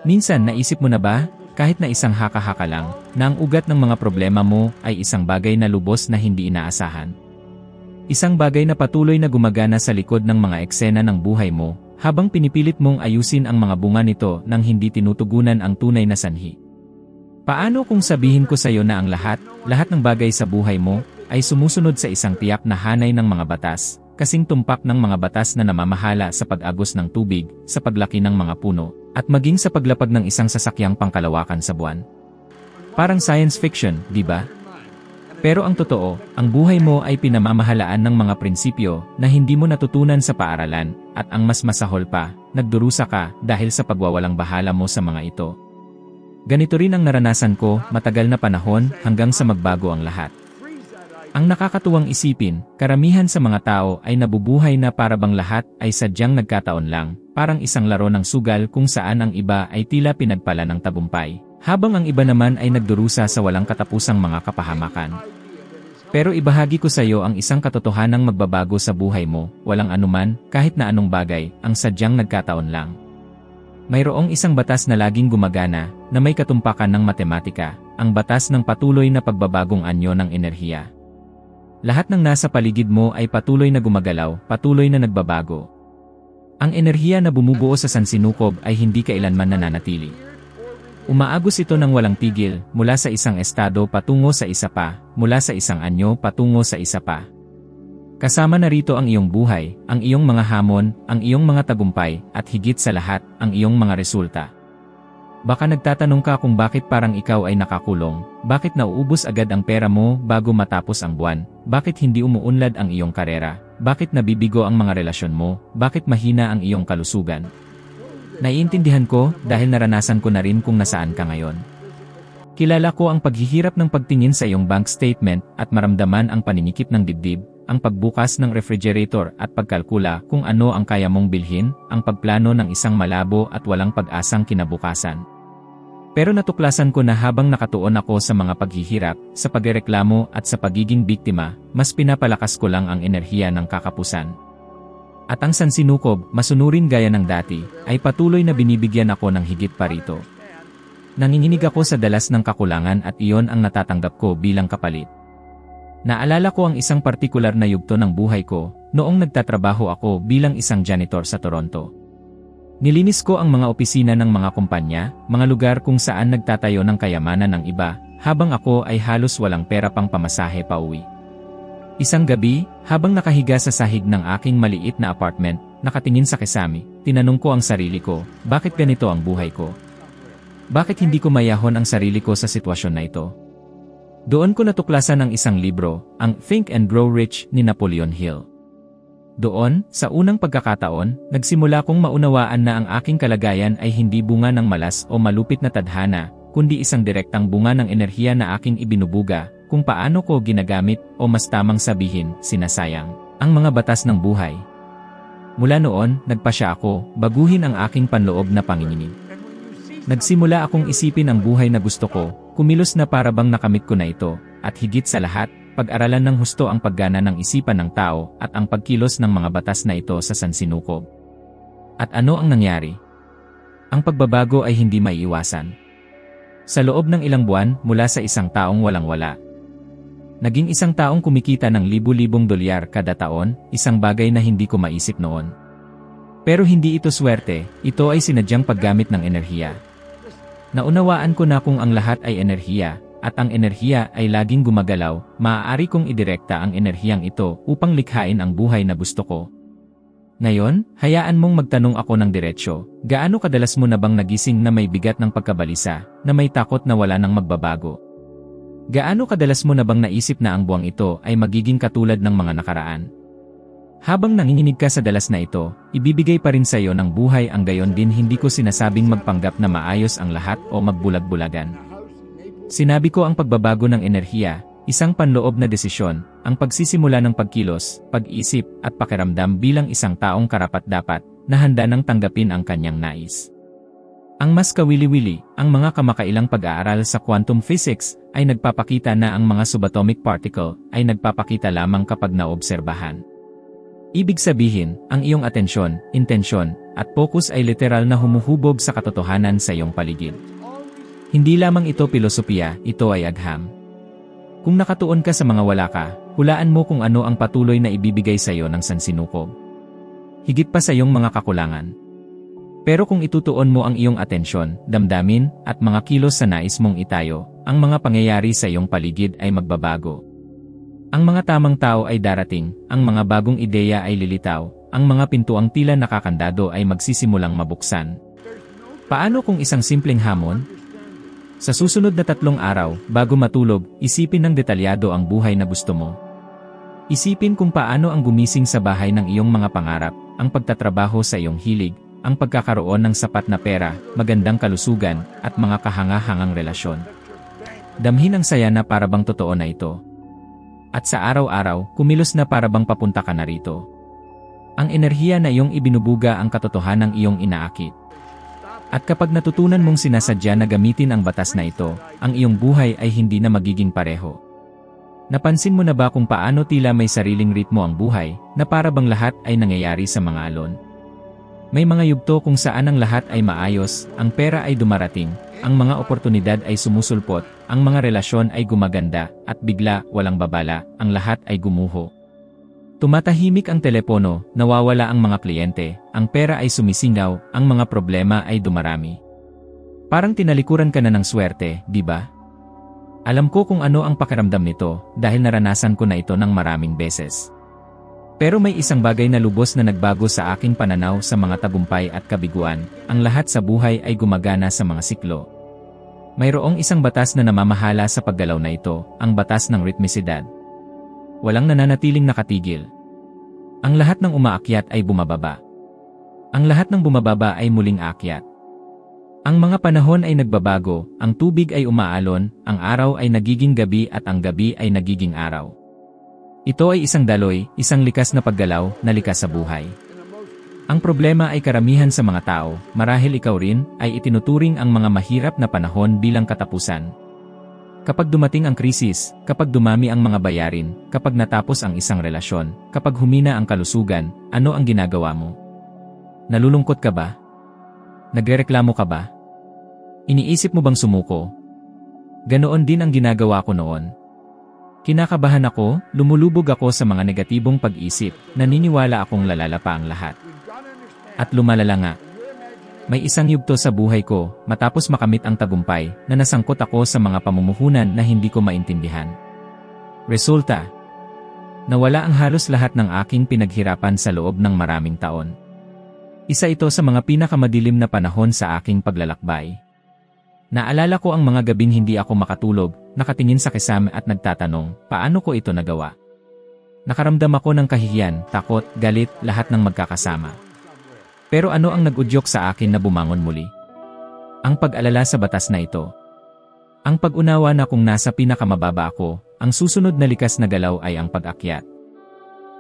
Minsan naisip mo na ba, kahit na isang haka-haka lang, na ang ugat ng mga problema mo ay isang bagay na lubos na hindi inaasahan? Isang bagay na patuloy na gumagana sa likod ng mga eksena ng buhay mo, habang pinipilit mong ayusin ang mga bunga nito nang hindi tinutugunan ang tunay na sanhi. Paano kung sabihin ko sa iyo na ang lahat ng bagay sa buhay mo, ay sumusunod sa isang tiyak na hanay ng mga batas, kasing tumpak ng mga batas na namamahala sa pag-agos ng tubig, sa paglaki ng mga puno, at maging sa paglapag ng isang sasakyang pangkalawakan sa buwan? Parang science fiction, di ba? Pero ang totoo, ang buhay mo ay pinamamahalaan ng mga prinsipyo na hindi mo natutunan sa paaralan, at ang mas masahol pa, nagdurusa ka dahil sa pagwawalang bahala mo sa mga ito. Ganito rin ang naranasan ko, matagal na panahon, hanggang sa magbago ang lahat. Ang nakakatuwang isipin, karamihan sa mga tao ay nabubuhay na para bang lahat ay sadyang nagkataon lang, parang isang laro ng sugal kung saan ang iba ay tila pinagpala ng tagumpay, habang ang iba naman ay nagdurusa sa walang katapusang mga kapahamakan. Pero ibahagi ko sa iyo ang isang katotohanang magbabago sa buhay mo, walang anuman, kahit na anong bagay, ang sadyang nagkataon lang. Mayroong isang batas na laging gumagana, na may katumpakan ng matematika, ang batas ng patuloy na pagbabagong anyo ng enerhiya. Lahat ng nasa paligid mo ay patuloy na gumagalaw, patuloy na nagbabago. Ang enerhiya na bumubuo sa sansinukob ay hindi kailanman nananatili. Umaagos ito ng walang tigil, mula sa isang estado patungo sa isa pa, mula sa isang anyo patungo sa isa pa. Kasama na rito ang iyong buhay, ang iyong mga hamon, ang iyong mga tagumpay, at higit sa lahat, ang iyong mga resulta. Baka nagtatanong ka kung bakit parang ikaw ay nakakulong, bakit nauubos agad ang pera mo bago matapos ang buwan, bakit hindi umuunlad ang iyong karera, bakit nabibigo ang mga relasyon mo, bakit mahina ang iyong kalusugan. Naiintindihan ko dahil naranasan ko na rin kung nasaan ka ngayon. Kilala ko ang paghihirap ng pagtingin sa iyong bank statement at maramdaman ang paninikip ng dibdib, ang pagbukas ng refrigerator at pagkalkula kung ano ang kaya mong bilhin, ang pagplano ng isang malabo at walang pag-asang kinabukasan. Pero natuklasan ko na habang nakatuon ako sa mga paghihirap, sa pagreklamo at sa pagiging biktima, mas pinapalakas ko lang ang enerhiya ng kakapusan. At ang sansinukob, masunurin gaya ng dati, ay patuloy na binibigyan ako ng higit pa rito. Nanginginig ako sa dalas ng kakulangan at iyon ang natatanggap ko bilang kapalit. Naalala ko ang isang partikular na yugto ng buhay ko, noong nagtatrabaho ako bilang isang janitor sa Toronto. Nilinis ko ang mga opisina ng mga kumpanya, mga lugar kung saan nagtatayo ng kayamanan ng iba, habang ako ay halos walang pera pang pamasahe pauwi. Isang gabi, habang nakahiga sa sahig ng aking maliit na apartment, nakatingin sa kisame, tinanong ko ang sarili ko, bakit ganito ang buhay ko? Bakit hindi ko mayahon ang sarili ko sa sitwasyon na ito? Doon ko natuklasan ang isang libro, ang Think and Grow Rich ni Napoleon Hill. Doon, sa unang pagkakataon, nagsimula kong maunawaan na ang aking kalagayan ay hindi bunga ng malas o malupit na tadhana, kundi isang direktang bunga ng enerhiya na aking ibinubuga, kung paano ko ginagamit o mas tamang sabihin, sinasayang, ang mga batas ng buhay. Mula noon, nagpasya ako, baguhin ang aking panloob na panginginig. Nagsimula akong isipin ang buhay na gusto ko, kumilos na para bang nakamit ko na ito, at higit sa lahat, pag-aralan ng husto ang paggana ng isipan ng tao at ang pagkilos ng mga batas na ito sa sansinukob. At ano ang nangyari? Ang pagbabago ay hindi maiiwasan. Sa loob ng ilang buwan, mula sa isang taong walang-wala, naging isang taong kumikita ng libu-libong dolyar kada taon, isang bagay na hindi ko maisip noon. Pero hindi ito swerte, ito ay sinadyang paggamit ng enerhiya. Naunawaan ko na kung ang lahat ay enerhiya, at ang enerhiya ay laging gumagalaw, maaari kong idirekta ang enerhiyang ito upang likhain ang buhay na gusto ko. Ngayon, hayaan mong magtanong ako ng diretsyo, gaano kadalas mo na bang nagising na may bigat ng pagkabalisa, na may takot na wala nang magbabago? Gaano kadalas mo na bang naisip na ang buwang ito ay magiging katulad ng mga nakaraan? Habang nanginginig ka sa dalas na ito, ibibigay pa rin sa iyo ng buhay ang gayon din, hindi ko sinasabing magpanggap na maayos ang lahat o magbulag-bulagan. Sinabi ko ang pagbabago ng enerhiya, isang panloob na desisyon, ang pagsisimula ng pagkilos, pag-isip, at pakiramdam bilang isang taong karapat-dapat, na handa nang tanggapin ang kanyang nais. Ang mas kawili-wili, ang mga kamakailang pag-aaral sa quantum physics, ay nagpapakita na ang mga subatomic particle ay nagpapakita lamang kapag naobserbahan. Ibig sabihin, ang iyong atensyon, intensyon, at focus ay literal na humuhubog sa katotohanan sa iyong paligid. Hindi lamang ito filosofiya, ito ay agham. Kung nakatuon ka sa mga wala ka, hulaan mo kung ano ang patuloy na ibibigay sa iyo ng sansinukob. Higit pa sa iyong mga kakulangan. Pero kung itutuon mo ang iyong atensyon, damdamin, at mga kilos sa nais mong itayo, ang mga pangyayari sa iyong paligid ay magbabago. Ang mga tamang tao ay darating, ang mga bagong ideya ay lilitaw, ang mga pintuang tila nakakandado ay magsisimulang mabuksan. Paano kung isang simpleng hamon? Sa susunod na 3 araw, bago matulog, isipin ng detalyado ang buhay na gusto mo. Isipin kung paano ang gumising sa bahay ng iyong mga pangarap, ang pagtatrabaho sa iyong hilig, ang pagkakaroon ng sapat na pera, magandang kalusugan, at mga kahanga-hangang relasyon. Damhin ang saya na parabang totoo na ito. At sa araw-araw, kumilos na parabang papunta ka na rito. Ang enerhiya na iyong ibinubuga ang katotohanang iyong inaakit. At kapag natutunan mong sinasadya na gamitin ang batas na ito, ang iyong buhay ay hindi na magiging pareho. Napansin mo na ba kung paano tila may sariling ritmo ang buhay, na parabang lahat ay nangyayari sa mga alon? May mga yugto kung saan ang lahat ay maayos, ang pera ay dumarating, ang mga oportunidad ay sumusulpot, ang mga relasyon ay gumaganda, at bigla, walang babala, ang lahat ay gumuho. Tumatahimik ang telepono, nawawala ang mga kliyente, ang pera ay sumisingaw, ang mga problema ay dumarami. Parang tinalikuran ka na ng swerte, di ba? Alam ko kung ano ang pakiramdam nito, dahil naranasan ko na ito ng maraming beses. Pero may isang bagay na lubos na nagbago sa aking pananaw sa mga tagumpay at kabiguan, ang lahat sa buhay ay gumagana sa mga siklo. Mayroong isang batas na namamahala sa paggalaw na ito, ang batas ng ritmisidad. Walang nananatiling nakatigil. Ang lahat ng umaakyat ay bumababa. Ang lahat ng bumababa ay muling aakyat. Ang mga panahon ay nagbabago, ang tubig ay umaalon, ang araw ay nagiging gabi at ang gabi ay nagiging araw. Ito ay isang daloy, isang likas na paggalaw, na likas sa buhay. Ang problema ay karamihan sa mga tao, marahil ikaw rin, ay itinuturing ang mga mahirap na panahon bilang katapusan. Kapag dumating ang krisis, kapag dumami ang mga bayarin, kapag natapos ang isang relasyon, kapag humina ang kalusugan, ano ang ginagawa mo? Nalulungkot ka ba? Nagrereklamo ka ba? Iniisip mo bang sumuko? Ganoon din ang ginagawa ko noon. Kinakabahan ako, lumulubog ako sa mga negatibong pag-isip, naniniwala akong lalala pa ang lahat. At lumalala nga. May isang yugto sa buhay ko, matapos makamit ang tagumpay, na nasangkot ako sa mga pamumuhunan na hindi ko maintindihan. Resulta, nawala ang halos lahat ng aking pinaghirapan sa loob ng maraming taon. Isa ito sa mga pinakamadilim na panahon sa aking paglalakbay. Naalala ko ang mga gabing hindi ako makatulog, nakatingin sa kisame at nagtatanong, paano ko ito nagawa? Nakaramdam ako ng kahihiyan, takot, galit, lahat ng magkakasama. Pero ano ang nag-udyok sa akin na bumangon muli? Ang pag-alala sa batas na ito. Ang pag-unawa na kung nasa pinakamababa ako, ang susunod na likas na galaw ay ang pag-akyat.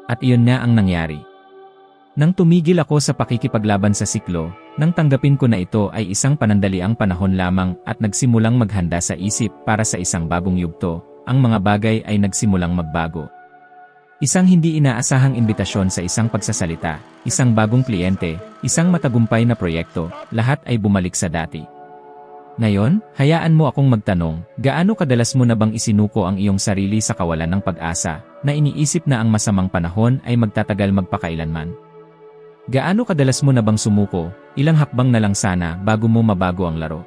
At iyon na ang nangyari. Nang tumigil ako sa pakikipaglaban sa siklo, nang tanggapin ko na ito ay isang panandaliang panahon lamang at nagsimulang maghanda sa isip para sa isang bagong yugto, ang mga bagay ay nagsimulang magbago. Isang hindi inaasahang imbitasyon sa isang pagsasalita, isang bagong kliyente, isang matagumpay na proyekto, lahat ay bumalik sa dati. Ngayon, hayaan mo akong magtanong, gaano kadalas mo na bang isinuko ang iyong sarili sa kawalan ng pag-asa, na iniisip na ang masamang panahon ay magtatagal magpakailanman? Gaano kadalas mo na bang sumuko, ilang hakbang na lang sana bago mo mabago ang laro?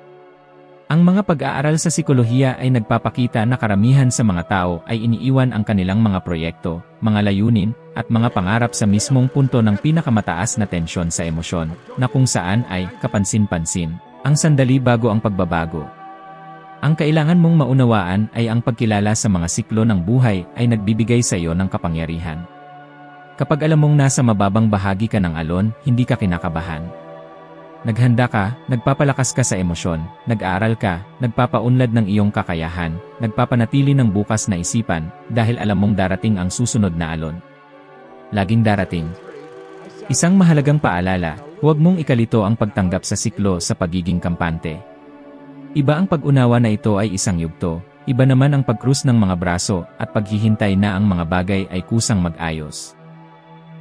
Ang mga pag-aaral sa sikolohiya ay nagpapakita na karamihan sa mga tao ay iniiwan ang kanilang mga proyekto, mga layunin, at mga pangarap sa mismong punto ng pinakamataas na tensyon sa emosyon, na kung saan ay, kapansin-pansin, ang sandali bago ang pagbabago. Ang kailangan mong maunawaan ay ang pagkilala sa mga siklo ng buhay ay nagbibigay sa iyo ng kapangyarihan. Kapag alam mong nasa mababang bahagi ka ng alon, hindi ka kinakabahan. Naghanda ka, nagpapalakas ka sa emosyon, nag-aaral ka, nagpapaunlad ng iyong kakayahan, nagpapanatili ng bukas na isipan, dahil alam mong darating ang susunod na alon. Laging darating. Isang mahalagang paalala, huwag mong ikalito ang pagtanggap sa siklo sa pagiging kampante. Iba ang pag-unawa na ito ay isang yugto, iba naman ang pagkrus ng mga braso at paghihintay na ang mga bagay ay kusang mag-ayos.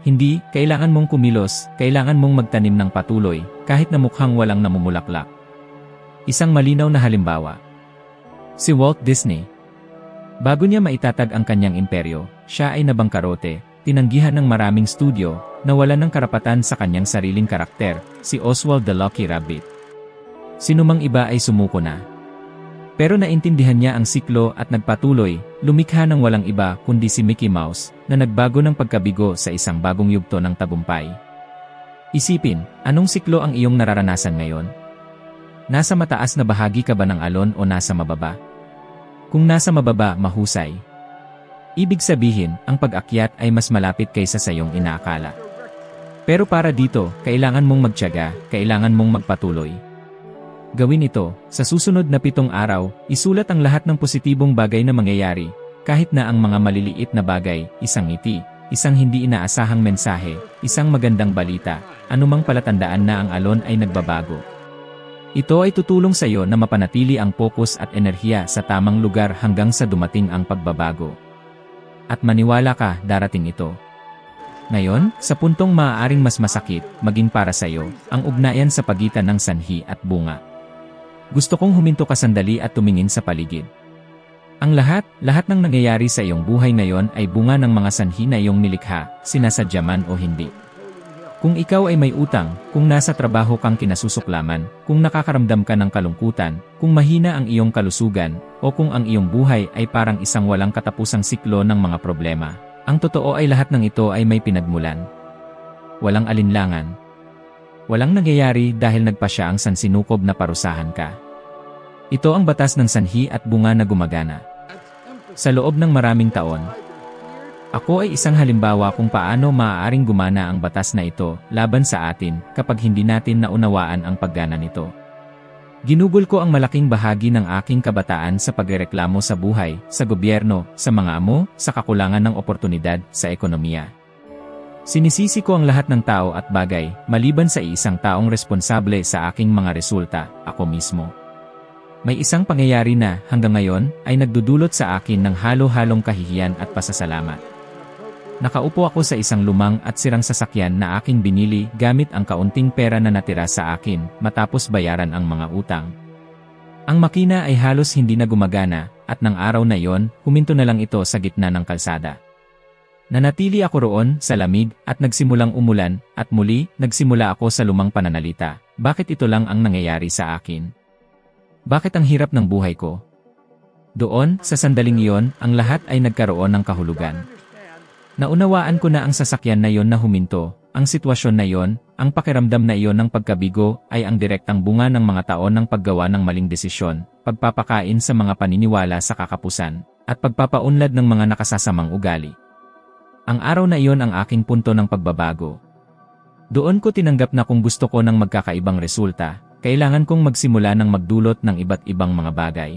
Hindi, kailangan mong kumilos, kailangan mong magtanim ng patuloy, kahit na mukhang walang namumulaklak. Isang malinaw na halimbawa. Si Walt Disney. Bago niya maitatag ang kanyang imperyo, siya ay nabangkarote, tinanggihan ng maraming studio, nawalan ng karapatan sa kanyang sariling karakter, si Oswald the Lucky Rabbit. Sinumang iba ay sumuko na. Pero naintindihan niya ang siklo at nagpatuloy, lumikha ng walang iba kundi si Mickey Mouse, na nagbago ng pagkabigo sa isang bagong yugto ng tagumpay. Isipin, anong siklo ang iyong nararanasan ngayon? Nasa mataas na bahagi ka ba ng alon o nasa mababa? Kung nasa mababa, mahusay. Ibig sabihin, ang pag-akyat ay mas malapit kaysa sa iyong inaakala. Pero para dito, kailangan mong magtiyaga, kailangan mong magpatuloy. Gawin ito, sa susunod na 7 araw, isulat ang lahat ng positibong bagay na mangyayari, kahit na ang mga maliliit na bagay, isang ngiti, isang hindi inaasahang mensahe, isang magandang balita, anumang palatandaan na ang alon ay nagbabago. Ito ay tutulong sa iyo na mapanatili ang focus at enerhiya sa tamang lugar hanggang sa dumating ang pagbabago. At maniwala ka, darating ito. Ngayon, sa puntong maaaring mas masakit, maging para sa iyo, ang ugnayan sa pagitan ng sanhi at bunga. Gusto kong huminto ka sandali at tumingin sa paligid. Ang lahat ng nangyayari sa iyong buhay ngayon ay bunga ng mga sanhi na iyong nilikha, sinasadya man o hindi. Kung ikaw ay may utang, kung nasa trabaho kang kinasusuklaman, kung nakakaramdam ka ng kalungkutan, kung mahina ang iyong kalusugan, o kung ang iyong buhay ay parang isang walang katapusang siklo ng mga problema, ang totoo ay lahat ng ito ay may pinagmulan. Walang alinlangan. Walang nangyayari dahil nagpasya ang sansinukob na parusahan ka. Ito ang batas ng sanhi at bunga na gumagana. Sa loob ng maraming taon, ako ay isang halimbawa kung paano maaaring gumana ang batas na ito laban sa atin kapag hindi natin naunawaan ang paggana nito. Ginugol ko ang malaking bahagi ng aking kabataan sa pagrereklamo sa buhay, sa gobyerno, sa mga amo, sa kakulangan ng oportunidad, sa ekonomiya. Sinisisi ko ang lahat ng tao at bagay, maliban sa isang taong responsable sa aking mga resulta, ako mismo. May isang pangyayari na, hanggang ngayon, ay nagdudulot sa akin ng halo-halong kahihiyan at pasasalamat. Nakaupo ako sa isang lumang at sirang sasakyan na aking binili gamit ang kaunting pera na natira sa akin matapos bayaran ang mga utang. Ang makina ay halos hindi na gumagana at ng araw na iyon, huminto na lang ito sa gitna ng kalsada. Nanatili ako roon sa lamig at nagsimulang umulan at muli nagsimula ako sa lumang pananalita. Bakit ito lang ang nangyayari sa akin? Bakit ang hirap ng buhay ko? Doon, sa sandaling iyon, ang lahat ay nagkaroon ng kahulugan. Naunawaan ko na ang sasakyan na iyon na huminto, ang sitwasyon na iyon, ang pakiramdam na iyon ng pagkabigo ay ang direktang bunga ng mga taon ng paggawa ng maling desisyon, pagpapakain sa mga paniniwala sa kakapusan, at pagpapaunlad ng mga nakasasamang ugali. Ang araw na iyon ang aking punto ng pagbabago. Doon ko tinanggap na kung gusto ko ng magkakaibang resulta, kailangan kong magsimula ng magdulot ng iba't ibang mga bagay.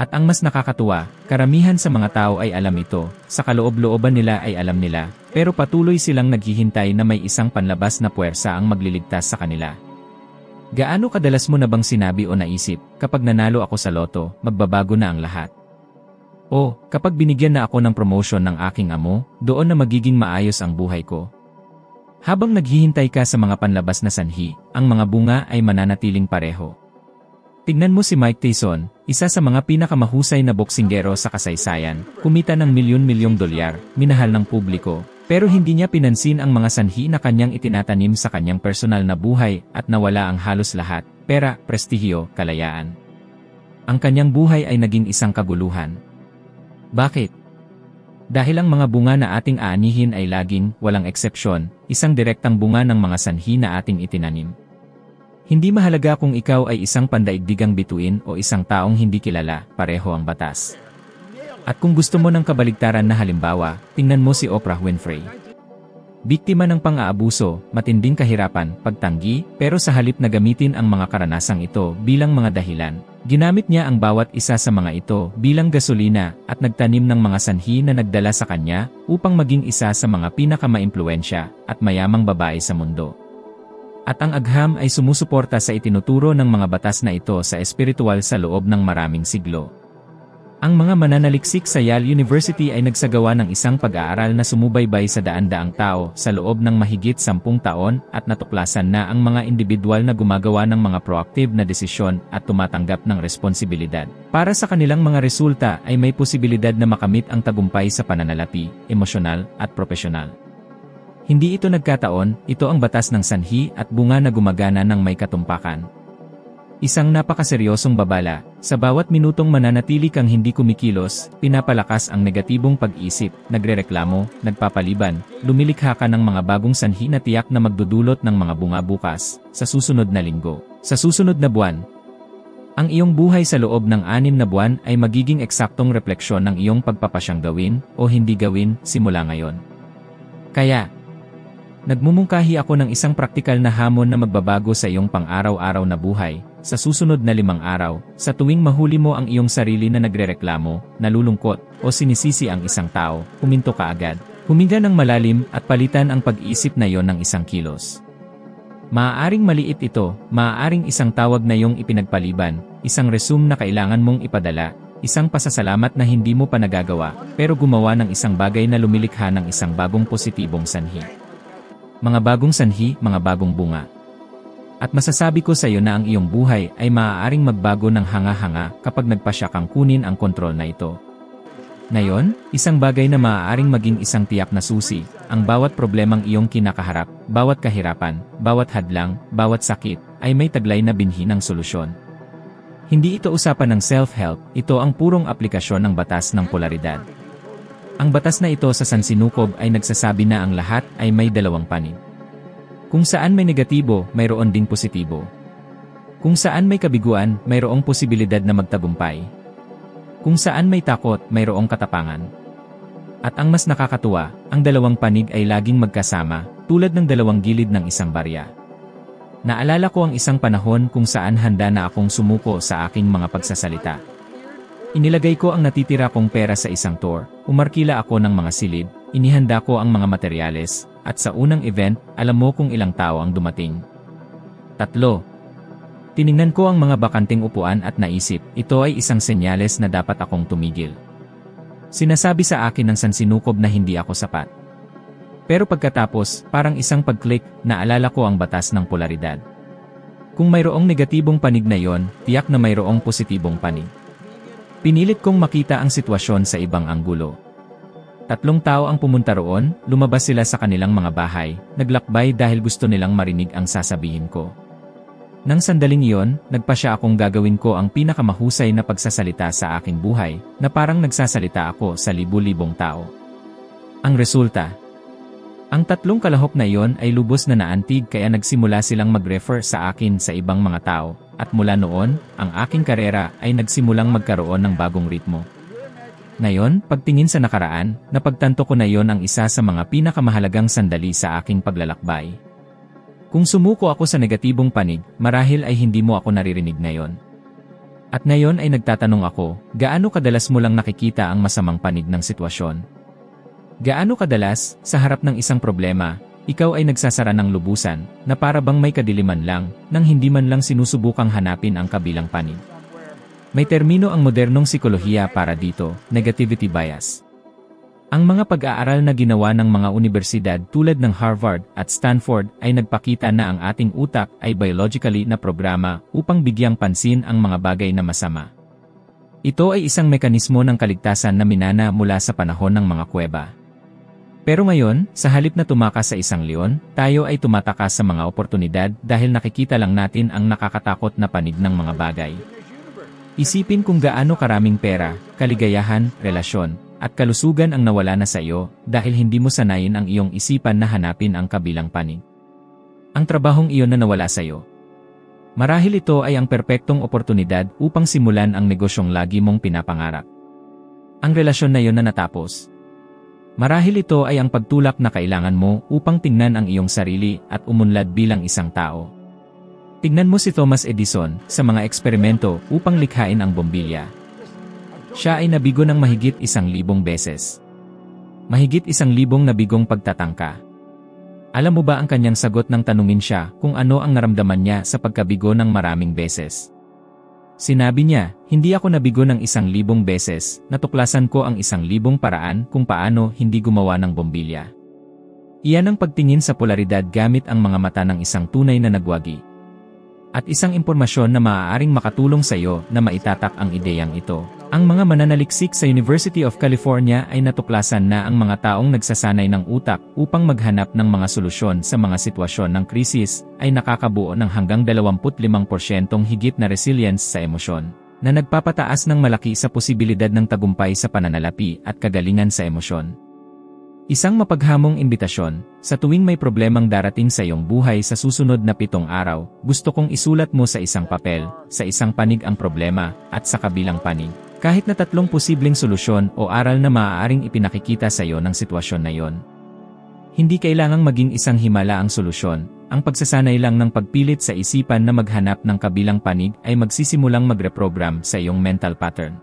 At ang mas nakakatuwa, karamihan sa mga tao ay alam ito, sa kaloob-looban nila ay alam nila, pero patuloy silang naghihintay na may isang panlabas na puwersa ang magliligtas sa kanila. Gaano kadalas mo na bang sinabi o naisip, kapag nanalo ako sa loto, magbabago na ang lahat? O, kapag binigyan na ako ng promotion ng aking amo, doon na magiging maayos ang buhay ko. Habang naghihintay ka sa mga panlabas na sanhi, ang mga bunga ay mananatiling pareho. Tignan mo si Mike Tyson, isa sa mga pinakamahusay na boksinggero sa kasaysayan, kumita ng milyon-milyong dolyar, minahal ng publiko, pero hindi niya pinansin ang mga sanhi na kanyang itinatanim sa kanyang personal na buhay at nawala ang halos lahat, pera, prestihyo, kalayaan. Ang kanyang buhay ay naging isang kaguluhan. Bakit? Dahil ang mga bunga na ating aanihin ay laging, walang eksepsyon, isang direktang bunga ng mga sanhi na ating itinanim. Hindi mahalaga kung ikaw ay isang pandaigdigang bituin o isang taong hindi kilala, pareho ang batas. At kung gusto mo ng kabaligtaran na halimbawa, tingnan mo si Oprah Winfrey. Biktima ng pang-aabuso, matinding kahirapan, pagtanggi, pero sa halip na gamitin ang mga karanasang ito bilang mga dahilan, ginamit niya ang bawat isa sa mga ito bilang gasolina at nagtanim ng mga sanhi na nagdala sa kanya upang maging isa sa mga pinakamaimpluwensya at mayamang babae sa mundo. At ang agham ay sumusuporta sa itinuturo ng mga batas na ito sa espiritual sa loob ng maraming siglo. Ang mga mananaliksik sa Yale University ay nagsagawa ng isang pag-aaral na sumubaybay sa daan-daang tao sa loob ng mahigit 10 taon at natuklasan na ang mga individual na gumagawa ng mga proactive na desisyon at tumatanggap ng responsibilidad para sa kanilang mga resulta ay may posibilidad na makamit ang tagumpay sa pananalapi, emosyonal at propesyonal. Hindi ito nagkataon, ito ang batas ng sanhi at bunga na gumagana ng may katumpakan. Isang napakaseryosong babala, sa bawat minutong mananatili kang hindi kumikilos, pinapalakas ang negatibong pag-isip, nagrereklamo, nagpapaliban, lumilikha ka ng mga bagong sanhi na tiyak na magdudulot ng mga bunga bukas, sa susunod na linggo, sa susunod na buwan. Ang iyong buhay sa loob ng 6 na buwan ay magiging eksaktong refleksyon ng iyong pagpapasyang gawin o hindi gawin simula ngayon. Kaya, nagmumungkahi ako ng isang praktikal na hamon na magbabago sa iyong pang-araw-araw na buhay. Sa susunod na 5 araw, sa tuwing mahuli mo ang iyong sarili na nagrereklamo, nalulungkot, o sinisisi ang isang tao, huminto ka agad. Huminga ng malalim at palitan ang pag-iisip na iyon ng 1 kilos. Maaaring maliit ito, maaaring isang tawag na iyong ipinagpaliban, isang resume na kailangan mong ipadala, isang pasasalamat na hindi mo pa nagagawa, pero gumawa ng isang bagay na lumilikha ng isang bagong positibong sanhi. Mga bagong sanhi, mga bagong bunga. At masasabi ko sa iyo na ang iyong buhay ay maaaring magbago ng hanga-hanga kapag nagpasya kang kunin ang kontrol na ito. Ngayon, isang bagay na maaaring maging isang tiyak na susi, ang bawat problemang iyong kinakaharap, bawat kahirapan, bawat hadlang, bawat sakit, ay may taglay na binhi ng solusyon. Hindi ito usapan ng self-help, ito ang purong aplikasyon ng batas ng polaridad. Ang batas na ito sa sansinukob ay nagsasabi na ang lahat ay may dalawang panig. Kung saan may negatibo, mayroon ding positibo. Kung saan may kabiguan, mayroong posibilidad na magtagumpay. Kung saan may takot, mayroong katapangan. At ang mas nakakatuwa, ang dalawang panig ay laging magkasama, tulad ng dalawang gilid ng isang barya. Naalala ko ang isang panahon kung saan handa na akong sumuko sa aking mga pagsasalita. Inilagay ko ang natitira kong pera sa isang tour, umarkila ako ng mga silid, inihanda ko ang mga materyales, at sa unang event, alam mo kung ilang tao ang dumating. 3. Tiningnan ko ang mga bakanting upuan at naisip, ito ay isang senyales na dapat akong tumigil. Sinasabi sa akin ng sansinukob na hindi ako sapat. Pero pagkatapos, parang isang pag-click, naalala ko ang batas ng polaridad. Kung mayroong negatibong panig na yon, tiyak na mayroong positibong panig. Pinilit kong makita ang sitwasyon sa ibang anggulo. 3 tao ang pumunta roon, lumabas sila sa kanilang mga bahay, naglakbay dahil gusto nilang marinig ang sasabihin ko. Nang sandaling iyon, nagpasya akong gagawin ko ang pinakamahusay na pagsasalita sa aking buhay, na parang nagsasalita ako sa libu-libong tao. Ang resulta, ang 3 kalahok na iyon ay lubos na naantig kaya nagsimula silang mag-refer sa akin sa ibang mga tao, at mula noon, ang aking karera ay nagsimulang magkaroon ng bagong ritmo. Ngayon, pagtingin sa nakaraan, napagtanto ko na iyon ang isa sa mga pinakamahalagang sandali sa aking paglalakbay. Kung sumuko ako sa negatibong panig, marahil ay hindi mo ako naririnig ngayon. At ngayon ay nagtatanong ako, gaano kadalas mo lang nakikita ang masamang panig ng sitwasyon? Gaano kadalas, sa harap ng isang problema, ikaw ay nagsasara ng lubusan, na para bang may kadiliman lang, nang hindi man lang sinusubukang hanapin ang kabilang panig? May termino ang modernong psikolohiya para dito, negativity bias. Ang mga pag-aaral na ginawa ng mga universidad tulad ng Harvard at Stanford ay nagpakita na ang ating utak ay biologically na programa upang bigyang pansin ang mga bagay na masama. Ito ay isang mekanismo ng kaligtasan na minana mula sa panahon ng mga kuweba. Pero ngayon, sa halip na tumakas sa isang leon, tayo ay tumatakas sa mga oportunidad dahil nakikita lang natin ang nakakatakot na panig ng mga bagay. Isipin kung gaano karaming pera, kaligayahan, relasyon, at kalusugan ang nawala na sa iyo dahil hindi mo sanayin ang iyong isipan na hanapin ang kabilang panig. Ang trabahong iyon na nawala sa iyo. Marahil ito ay ang perpektong oportunidad upang simulan ang negosyong lagi mong pinapangarap. Ang relasyon na iyon na natapos. Marahil ito ay ang pagtulak na kailangan mo upang tingnan ang iyong sarili at umunlad bilang isang tao. Tignan mo si Thomas Edison sa mga eksperimento upang likhain ang bombilya. Siya ay nabigo ng mahigit 1,000 beses. Mahigit 1,000 nabigong pagtatangka. Alam mo ba ang kanyang sagot nang tanungin siya kung ano ang naramdaman niya sa pagkabigo ng maraming beses? Sinabi niya, hindi ako nabigo ng 1,000 beses, natuklasan ko ang 1,000 paraan kung paano hindi gumawa ng bombilya. Iyan ang pagtingin sa polaridad gamit ang mga mata ng isang tunay na nagwagi. At isang impormasyon na maaaring makatulong sa iyo na maitatak ang ideyang ito. Ang mga mananaliksik sa University of California ay natuklasan na ang mga taong nagsasanay ng utak upang maghanap ng mga solusyon sa mga sitwasyon ng krisis ay nakakabuo ng hanggang 25% higit na resilience sa emosyon, na nagpapataas ng malaki sa posibilidad ng tagumpay sa pananalapi at kagalingan sa emosyon. Isang mapaghamong imbitasyon, sa tuwing may problemang darating sa iyong buhay sa susunod na 7 araw, gusto kong isulat mo sa isang papel, sa isang panig ang problema, at sa kabilang panig, kahit na 3 posibleng solusyon o aral na maaaring ipinakikita sa iyo ng sitwasyon na iyon. Hindi kailangang maging isang himala ang solusyon, ang pagsasanay lang ng pagpilit sa isipan na maghanap ng kabilang panig ay magsisimulang magreprogram sa iyong mental pattern.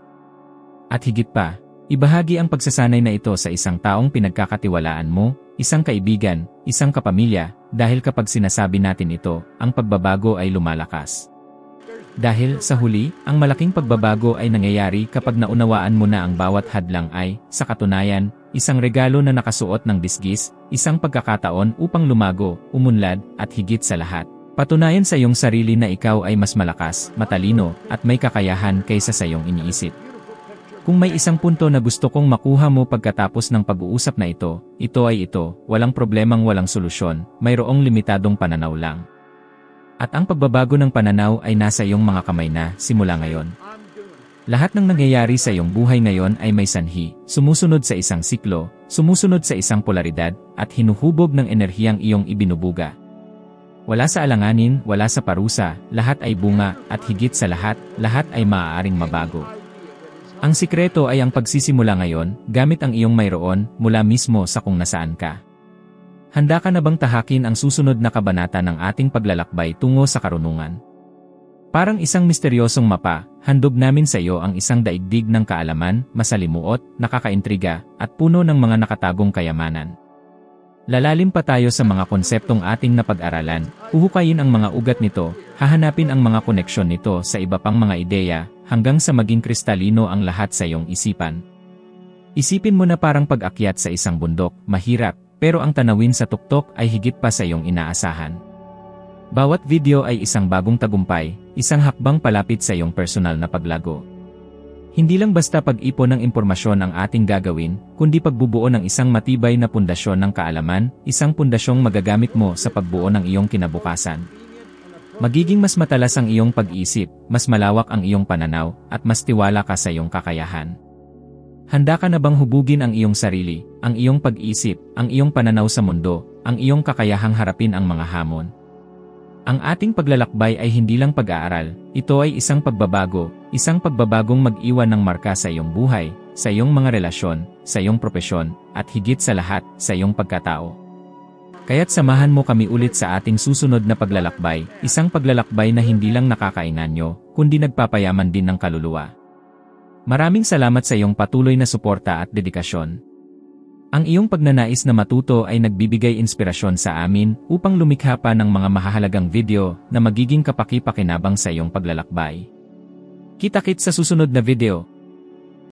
At higit pa, ibahagi ang pagsasanay na ito sa isang taong pinagkakatiwalaan mo, isang kaibigan, isang kapamilya, dahil kapag sinasabi natin ito, ang pagbabago ay lumalakas. Dahil, sa huli, ang malaking pagbabago ay nangyayari kapag naunawaan mo na ang bawat hadlang ay, sa katunayan, isang regalo na nakasuot ng disgis, isang pagkakataon upang lumago, umunlad, at higit sa lahat, patunayan sa iyong sarili na ikaw ay mas malakas, matalino, at may kakayahan kaysa sa iyong iniisip. Kung may isang punto na gusto kong makuha mo pagkatapos ng pag-uusap na ito ay ito, walang problemang walang solusyon, mayroong limitadong pananaw lang. At ang pagbabago ng pananaw ay nasa iyong mga kamay na, simula ngayon. Lahat ng nangyayari sa iyong buhay ngayon ay may sanhi, sumusunod sa isang siklo, sumusunod sa isang polaridad, at hinuhubog ng enerhiyang iyong ibinubuga. Wala sa alanganin, wala sa parusa, lahat ay bunga, at higit sa lahat ay maaaring mabago. Ang sikreto ay ang pagsisimula ngayon, gamit ang iyong mayroon, mula mismo sa kung nasaan ka. Handa ka na bang tahakin ang susunod na kabanata ng ating paglalakbay tungo sa karunungan? Parang isang misteryosong mapa, handog namin sa iyo ang isang daigdig ng kaalaman, masalimuot, nakakaintriga, at puno ng mga nakatagong kayamanan. Lalalim pa tayo sa mga konseptong ating napag-aralan, huhukayin ang mga ugat nito, hahanapin ang mga koneksyon nito sa iba pang mga ideya, hanggang sa maging kristalino ang lahat sa iyong isipan. Isipin mo na parang pag-akyat sa isang bundok, mahirap, pero ang tanawin sa tuktok ay higit pa sa iyong inaasahan. Bawat video ay isang bagong tagumpay, isang hakbang palapit sa iyong personal na paglago. Hindi lang basta pag-ipon ng impormasyon ang ating gagawin, kundi pagbubuo ng isang matibay na pundasyon ng kaalaman, isang pundasyong magagamit mo sa pagbuo ng iyong kinabukasan. Magiging mas matalas ang iyong pag-isip, mas malawak ang iyong pananaw, at mas tiwala ka sa iyong kakayahan. Handa ka na bang hubugin ang iyong sarili, ang iyong pag-isip, ang iyong pananaw sa mundo, ang iyong kakayahang harapin ang mga hamon? Ang ating paglalakbay ay hindi lang pag-aaral, ito ay isang pagbabagong mag-iwan ng marka sa iyong buhay, sa iyong mga relasyon, sa iyong propesyon, at higit sa lahat, sa iyong pagkatao. Kaya't samahan mo kami ulit sa ating susunod na paglalakbay, isang paglalakbay na hindi lang nakakainganyo, kundi nagpapayaman din ng kaluluwa. Maraming salamat sa iyong patuloy na suporta at dedikasyon. Ang iyong pagnanais na matuto ay nagbibigay inspirasyon sa amin upang lumikha pa ng mga mahahalagang video na magiging kapaki-pakinabang sa iyong paglalakbay. Kita-kits sa susunod na video.